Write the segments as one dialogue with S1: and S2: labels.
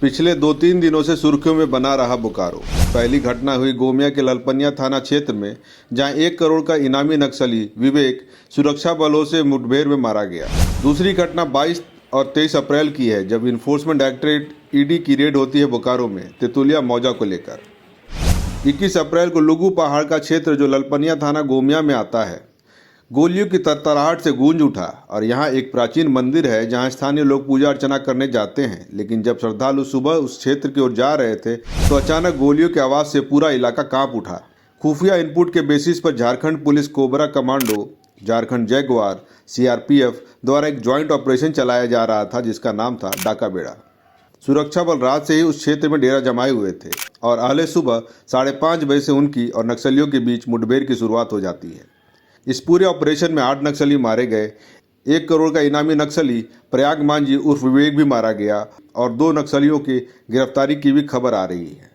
S1: पिछले 2-3 दिनों से सुर्खियों में बना रहा बोकारो। पहली घटना हुई गोमिया के ललपनिया थाना क्षेत्र में, जहां 1 करोड़ का इनामी नक्सली विवेक सुरक्षा बलों से मुठभेड़ में मारा गया। दूसरी घटना 22 और 23 अप्रैल की है, जब इन्फोर्समेंट डायरेक्टरेट ईडी की रेड होती है बोकारो में तेतुलिया मौजा को लेकर। 21 अप्रैल को लुगू पहाड़ का क्षेत्र जो ललपनिया थाना गोमिया में आता है, गोलियों की तरतराहट से गूंज उठा। और यहाँ एक प्राचीन मंदिर है जहाँ स्थानीय लोग पूजा अर्चना करने जाते हैं। लेकिन जब श्रद्धालु सुबह उस क्षेत्र की ओर जा रहे थे तो अचानक गोलियों की आवाज़ से पूरा इलाका कांप उठा। खुफिया इनपुट के बेसिस पर Jharkhand police cobra commando, Jharkhand Jaguar, CRPF द्वारा एक ज्वाइंट ऑपरेशन चलाया जा रहा था जिसका नाम था डाका बेड़ा। सुरक्षा बल रात से ही उस क्षेत्र में डेरा जमाए हुए थे और अहले सुबह 5:30 बजे से उनकी और नक्सलियों के बीच मुठभेड़ की शुरुआत हो जाती है। इस पूरे ऑपरेशन में 8 नक्सली मारे गए। 1 करोड़ का इनामी नक्सली प्रयाग मांझी उर्फ विवेक भी मारा गया और 2 नक्सलियों की गिरफ्तारी की भी खबर आ रही है।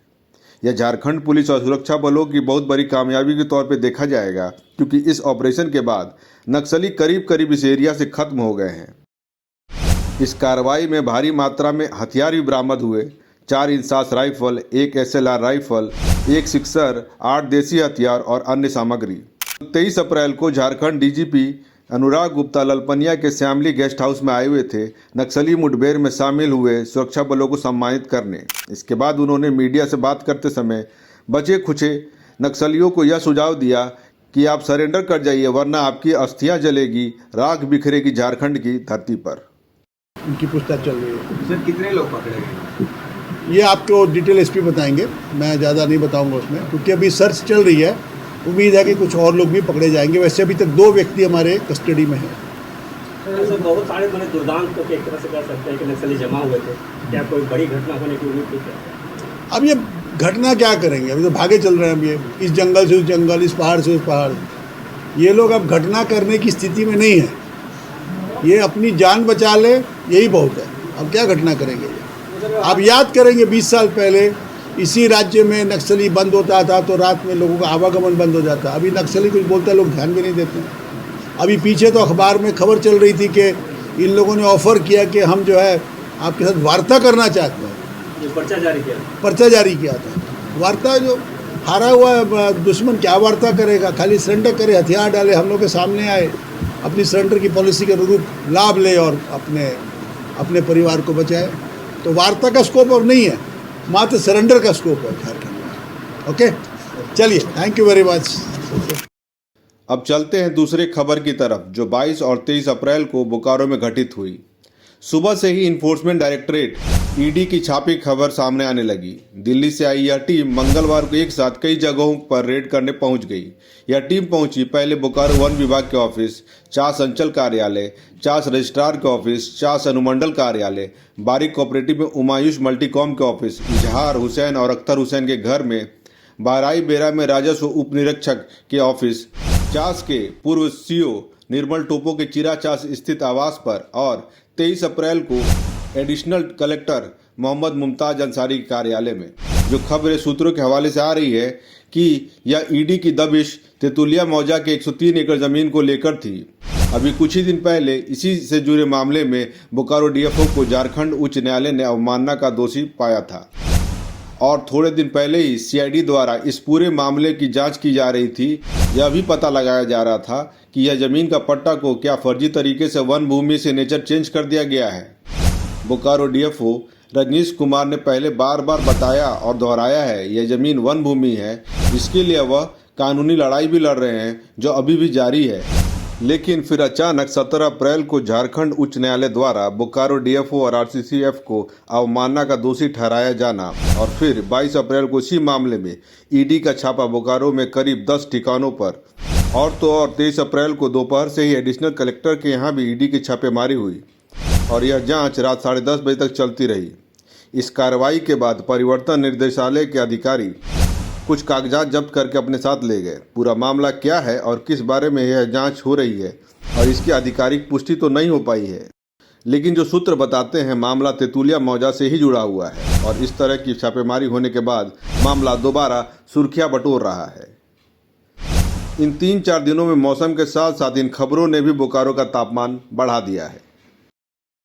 S1: यह झारखंड पुलिस और सुरक्षा बलों की बहुत बड़ी कामयाबी के तौर पर देखा जाएगा, क्योंकि इस ऑपरेशन के बाद नक्सली करीब इस एरिया से खत्म हो गए हैं। इस कार्रवाई में भारी मात्रा में हथियार भी बरामद हुए। 4 INSAS rifle, 1 SLR rifle, 1 sixer, 8 देसी हथियार और अन्य सामग्री। 23 अप्रैल को झारखंड डीजीपी अनुराग गुप्ता ललपनिया के श्यामली गेस्ट हाउस में आए हुए थे नक्सली मुठभेड़ में शामिल हुए सुरक्षा बलों को सम्मानित करने। इसके बाद उन्होंने मीडिया से बात करते समय बचे खुचे नक्सलियों को यह सुझाव दिया कि आप सरेंडर कर जाइए, वरना आपकी अस्थियां जलेगी, राख बिखरेगी झारखंड की धरती पर।
S2: उनकी पूछताछ चल रही है।
S3: सर, कितने लोग पकड़े गए?
S2: ये आपको डिटेल एसपी बताएंगे, मैं ज़्यादा नहीं बताऊंगा उसमें, क्योंकि अभी सर्च चल रही है। उम्मीद है कि कुछ और लोग भी पकड़े जाएंगे। वैसे अभी तक 2 व्यक्ति हमारे कस्टडी में हैं।
S4: सर, बहुत सारे बड़े दुर्दांत को एक तरह से कह सकते हैं कि नक्सली जमा हुए थे। क्या कोई बड़ी घटना होने की उम्मीद थी क्या?
S2: अब ये घटना क्या करेंगे, अभी तो भागे चल रहे हैं। अब ये इस जंगल से उस जंगल, इस पहाड़ से उस पहाड़। ये लोग अब घटना करने की स्थिति में नहीं है। ये अपनी जान बचा ले, यही बहुत है। अब क्या घटना करेंगे? आप याद करेंगे 20 साल पहले इसी राज्य में नक्सली बंद होता था तो रात में लोगों का आवागमन बंद हो जाता। अभी नक्सली कुछ बोलता है, लोग ध्यान भी नहीं देते। अभी पीछे तो अखबार में खबर चल रही थी कि इन लोगों ने ऑफर किया कि हम जो है आपके साथ वार्ता करना चाहते हैं।
S4: पर्चा जारी किया
S2: था। वार्ता, जो हारा हुआ दुश्मन क्या वार्ता करेगा? खाली सरेंडर करे, हथियार डाले, हम लोग के सामने आए, अपनी सरेंडर की पॉलिसी के अनुरूप लाभ ले और अपने परिवार को बचाए। तो वार्ता का स्कोप अब नहीं है, मात्र सरेंडर का स्कोप है झारखंड में। ओके, चलिए, थैंक यू वेरी मच।
S1: अब चलते हैं दूसरे खबर की तरफ, जो 22 और 23 अप्रैल को बोकारो में घटित हुई। सुबह से ही इन्फोर्समेंट डायरेक्टरेट ईडी की छापी खबर सामने आने लगी। दिल्ली से आई यह टीम मंगलवार को एक साथ कई जगहों पर रेड करने पहुंच गई। यह टीम पहुंची पहले बोकारो वन विभाग के ऑफिस, चास अंचल कार्यालय, चास रजिस्ट्रार के ऑफिस, चास अनुमंडल कार्यालय, बारिक कोऑपरेटिव में उमायुष मल्टीकॉम के ऑफिस, इजहार हुसैन और अख्तर हुसैन के घर में, बाराई बेरा में राजस्व उप निरीक्षक के ऑफिस, चास के पूर्व सीओ निर्मल टोपो के चिरा चास स्थित आवास पर, और 23 अप्रैल को एडिशनल कलेक्टर मोहम्मद मुमताज अंसारी के कार्यालय में। जो खबरें सूत्रों के हवाले से आ रही है कि यह ईडी की दबिश तेतुलिया मौजा के 103 एकड़ जमीन को लेकर थी। अभी कुछ ही दिन पहले इसी से जुड़े मामले में बोकारो डीएफओ को झारखंड उच्च न्यायालय ने अवमानना का दोषी पाया था और थोड़े दिन पहले ही सीआईडी द्वारा इस पूरे मामले की जांच की जा रही थी। यह भी पता लगाया जा रहा था कि यह जमीन का पट्टा को क्या फर्जी तरीके से वन भूमि से नेचर चेंज कर दिया गया है। बोकारो डीएफओ रजनीश कुमार ने पहले बार बताया और दोहराया है, यह जमीन वन भूमि है। इसके लिए वह कानूनी लड़ाई भी लड़ रहे हैं जो अभी भी जारी है। लेकिन फिर अचानक 17 अप्रैल को झारखंड उच्च न्यायालय द्वारा बोकारो डीएफओ और आरसीसीएफ को अवमानना का दोषी ठहराया जाना, और फिर 22 अप्रैल को इसी मामले में ईडी का छापा बोकारो में करीब 10 ठिकानों पर। और तो और 23 अप्रैल को दोपहर से ही एडिशनल कलेक्टर के यहाँ भी ईडी की छापेमारी हुई और यह जांच रात 10:30 बजे तक चलती रही। इस कार्रवाई के बाद परिवर्तन निर्देशालय के अधिकारी कुछ कागजात जब्त करके अपने साथ ले गए। पूरा मामला क्या है और किस बारे में यह जांच हो रही है और इसकी आधिकारिक पुष्टि तो नहीं हो पाई है, लेकिन जो सूत्र बताते हैं मामला तेतुलिया मौजा से ही जुड़ा हुआ है और इस तरह की छापेमारी होने के बाद मामला दोबारा सुर्खियां बटोर रहा है। इन 3-4 दिनों में मौसम के साथ साथ इन खबरों ने भी बोकारो का तापमान बढ़ा दिया है।